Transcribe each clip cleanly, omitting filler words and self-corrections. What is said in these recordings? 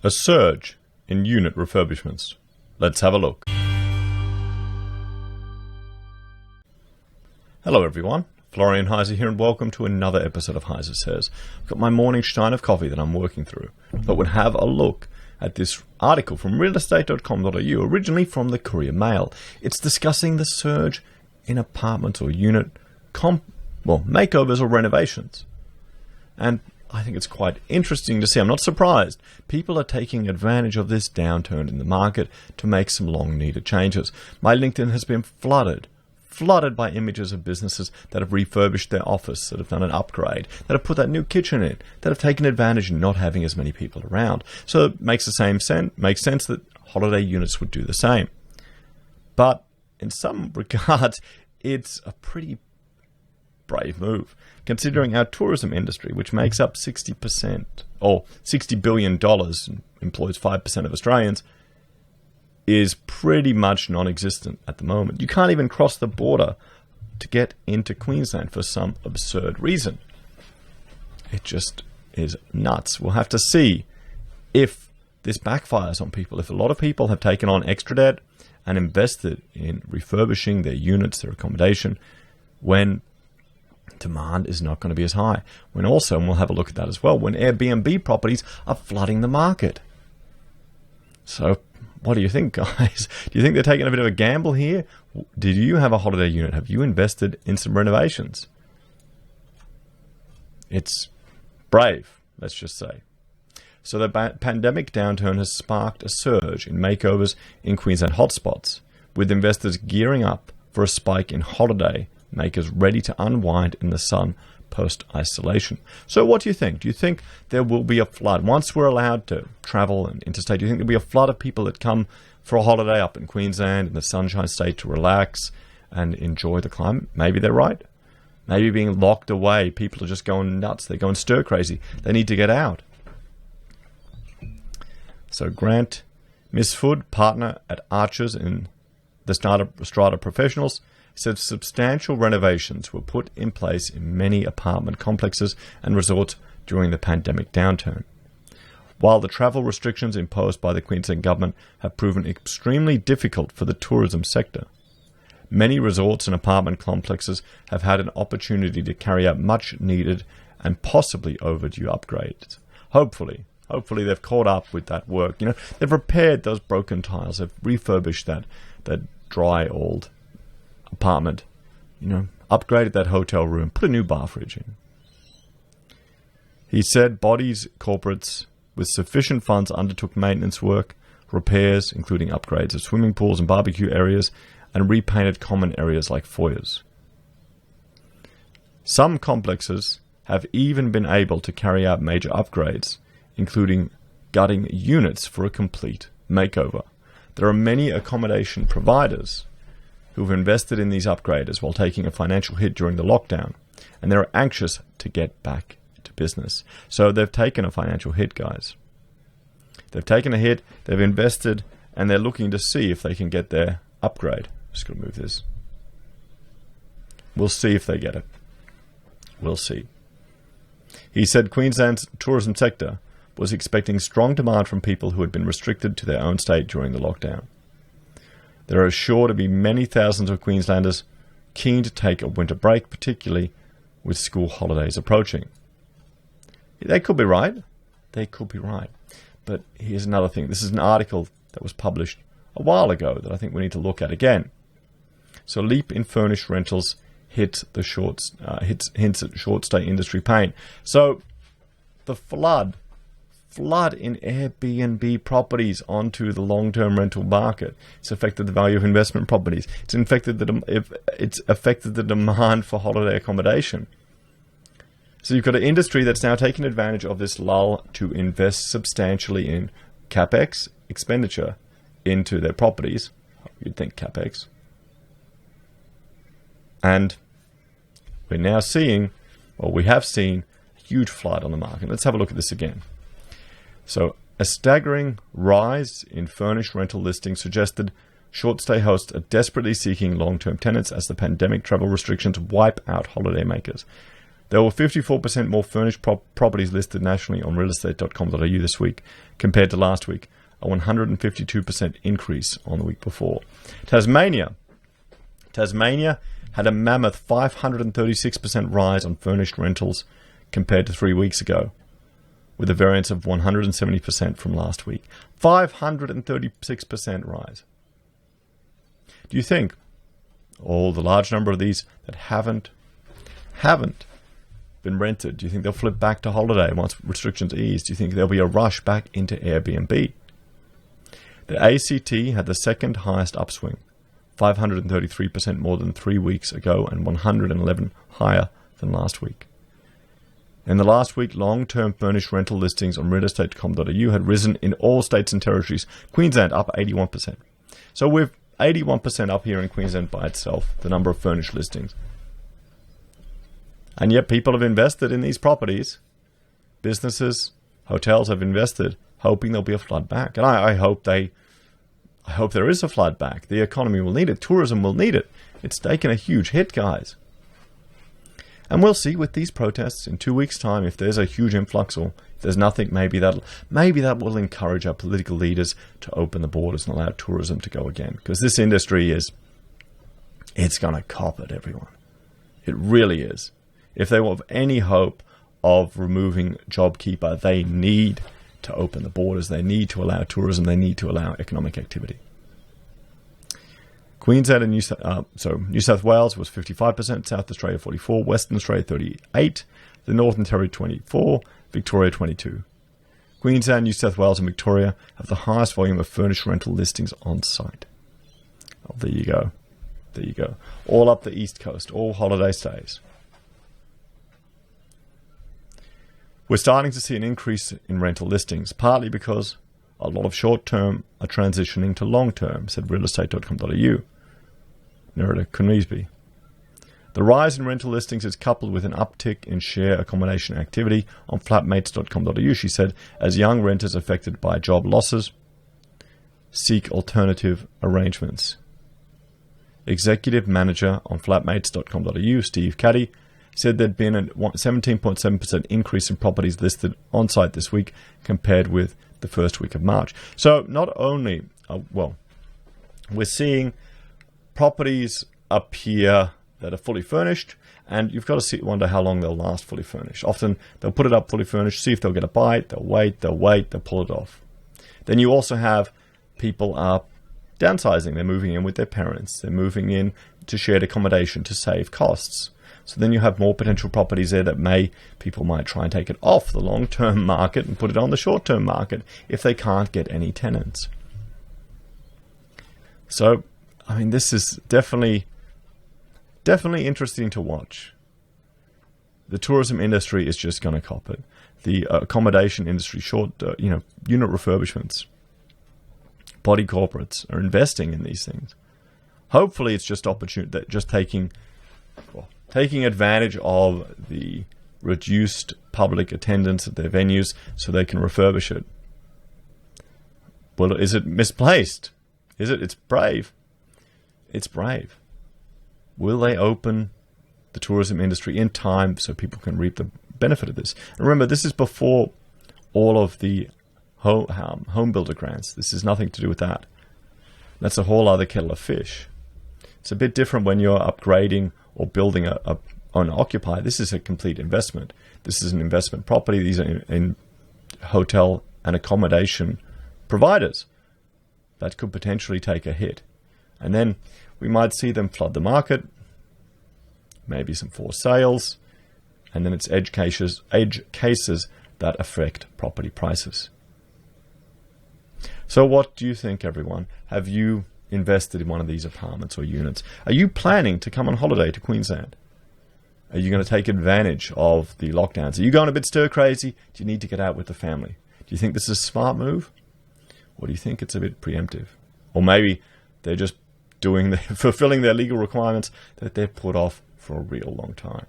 A surge in unit refurbishments. Let's have a look. Hello everyone, Florian.Heise here and welcome to another episode of HeiseSays. I've got my morning stein of coffee that I'm working through, but would have a look at this article from realestate.com.au, originally from the Courier Mail. It's discussing the surge in apartments or unit makeovers or renovations. And I think it's quite interesting to see. I'm not surprised. People are taking advantage of this downturn in the market to make some long-needed changes. My LinkedIn has been flooded by images of businesses that have refurbished their office, that have done an upgrade, that have put that new kitchen in, that have taken advantage of not having as many people around. So it makes sense that holiday units would do the same. But in some regards, it's a pretty brave move, considering our tourism industry, which makes up 60% or $60 billion and employs 5% of Australians, is pretty much non-existent at the moment. You can't even cross the border to get into Queensland for some absurd reason. It just is nuts. We'll have to see if this backfires on people. If a lot of people have taken on extra debt and invested in refurbishing their units, their accommodation, when demand is not going to be as high. When also, and we'll have a look at that as well, when Airbnb properties are flooding the market. So what do you think, guys? Do you think they're taking a bit of a gamble here? Did you have a holiday unit? Have you invested in some renovations? It's brave, let's just say. So the pandemic downturn has sparked a surge in makeovers in Queensland hotspots, with investors gearing up for a spike in holiday makers ready to unwind in the sun post-isolation. So what do you think? Do you think there will be a flood? Once we're allowed to travel and interstate, do you think there'll be a flood of people that come for a holiday up in Queensland, in the Sunshine State, to relax and enjoy the climate? Maybe they're right. Maybe being locked away, people are just going nuts. They're going stir crazy. They need to get out. So Grant Misfood, partner at Archers in the Strata Professionals, said substantial renovations were put in place in many apartment complexes and resorts during the pandemic downturn. While the travel restrictions imposed by the Queensland government have proven extremely difficult for the tourism sector, many resorts and apartment complexes have had an opportunity to carry out much needed and possibly overdue upgrades. Hopefully they've caught up with that work. They've repaired those broken tiles, they've refurbished that dry old apartment, upgraded that hotel room, put a new bar fridge in. He said corporates with sufficient funds undertook maintenance work, repairs, including upgrades of swimming pools and barbecue areas, and repainted common areas like foyers. Some complexes have even been able to carry out major upgrades, including gutting units for a complete makeover. There are many accommodation providers who've invested in these upgrades while taking a financial hit during the lockdown, and they're anxious to get back to business. So they've taken a financial hit, guys. They've taken a hit, they've invested, and they're looking to see if they can get their upgrade. Just going to move this. We'll see if they get it. We'll see. He said Queensland's tourism sector was expecting strong demand from people who had been restricted to their own state during the lockdown. There are sure to be many thousands of Queenslanders keen to take a winter break, particularly with school holidays approaching. They could be right. They could be right. But here's another thing. This is an article that was published a while ago that I think we need to look at again. So leap in furnished rentals hints at short stay industry pain. So the flood in Airbnb properties onto the long-term rental market. It's affected the value of investment properties. It's affected the demand for holiday accommodation. So you've got an industry that's now taking advantage of this lull to invest substantially in capex expenditure into their properties. You'd think capex. And we're now seeing, or we have seen, a huge flood on the market. Let's have a look at this again. So a staggering rise in furnished rental listings suggested short-stay hosts are desperately seeking long-term tenants as the pandemic travel restrictions wipe out holidaymakers. There were 54% more furnished properties listed nationally on realestate.com.au this week compared to last week, a 152% increase on the week before. Tasmania had a mammoth 536% rise on furnished rentals compared to 3 weeks ago, with a variance of 170% from last week. 536% rise. Do you think the large number of these that haven't been rented, do you think they'll flip back to holiday once restrictions ease? Do you think there'll be a rush back into Airbnb? The ACT had the second highest upswing, 533% more than 3 weeks ago and 111 higher than last week. In the last week, long-term furnished rental listings on realestate.com.au had risen in all states and territories. Queensland up 81%. So we're 81% up here in Queensland by itself, the number of furnished listings. And yet people have invested in these properties. Businesses, hotels have invested, hoping there'll be a flood back. And I hope there is a flood back. The economy will need it. Tourism will need it. It's taken a huge hit, guys. And we'll see with these protests in 2 weeks' time if there's a huge influx or if there's nothing. Maybe that will encourage our political leaders to open the borders and allow tourism to go again. Because this industry it's going to cop it, everyone. It really is. If they have any hope of removing JobKeeper, they need to open the borders. They need to allow tourism. They need to allow economic activity. Queensland and New South Wales was 55%, South Australia 44%, Western Australia 38%, the Northern Territory 24%, Victoria 22%. Queensland, New South Wales and Victoria have the highest volume of furnished rental listings on site. Oh, there you go. There you go. All up the East Coast, all holiday stays. We're starting to see an increase in rental listings, partly because a lot of short-term are transitioning to long-term, said realestate.com.au. Nerida Kunisby. The rise in rental listings is coupled with an uptick in share accommodation activity on flatmates.com.au, she said, as young renters affected by job losses seek alternative arrangements. Executive manager on flatmates.com.au, Steve Caddy, said there'd been a 17.7% increase in properties listed on site this week compared with the first week of March. So not only, we're seeing properties appear that are fully furnished, and you've got to wonder how long they'll last fully furnished. Often they'll put it up fully furnished, see if they'll get a bite, they'll wait, they'll pull it off. Then you also have people are downsizing. They're moving in with their parents. They're moving in to shared accommodation to save costs. So then you have more potential properties there that people might try and take it off the long-term market and put it on the short-term market if they can't get any tenants. So, I mean, this is definitely interesting to watch. The tourism industry is just going to cop it. The accommodation industry, unit refurbishments, body corporates are investing in these things. Hopefully, it's just taking advantage of the reduced public attendance at their venues so they can refurbish it. Well, is it misplaced? Is it? It's brave. It's brave. Will they open the tourism industry in time so people can reap the benefit of this? And remember, this is before all of the home builder grants. This is nothing to do with that. That's a whole other kettle of fish. It's a bit different when you're upgrading or building a owner-occupier. This is a complete investment. This is an investment property. These are in hotel and accommodation providers that could potentially take a hit. And then we might see them flood the market, maybe some forced sales, and then it's edge cases that affect property prices. So what do you think, everyone? Have you invested in one of these apartments or units? Are you planning to come on holiday to Queensland? Are you going to take advantage of the lockdowns? Are you going a bit stir crazy? Do you need to get out with the family? Do you think this is a smart move? Or do you think it's a bit preemptive? Or maybe they're just fulfilling their legal requirements that they've put off for a real long time.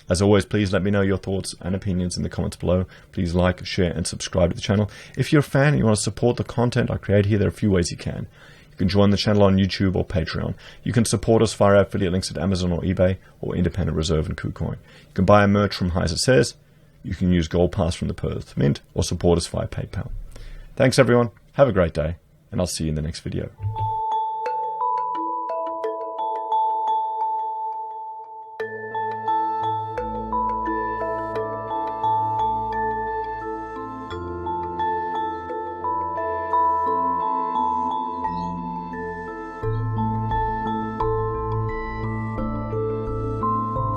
As always, please let me know your thoughts and opinions in the comments below. Please like, share, and subscribe to the channel. If you're a fan and you want to support the content I create here, there are a few ways you can. You You can join the channel on YouTube or Patreon. You can support us via our affiliate links at Amazon or eBay or Independent Reserve and Kucoin. You can buy our merch from HeiseSays. You can use Gold Pass from the Perth Mint or support us via PayPal. Thanks everyone. Have a great day, and I'll see you in the next video.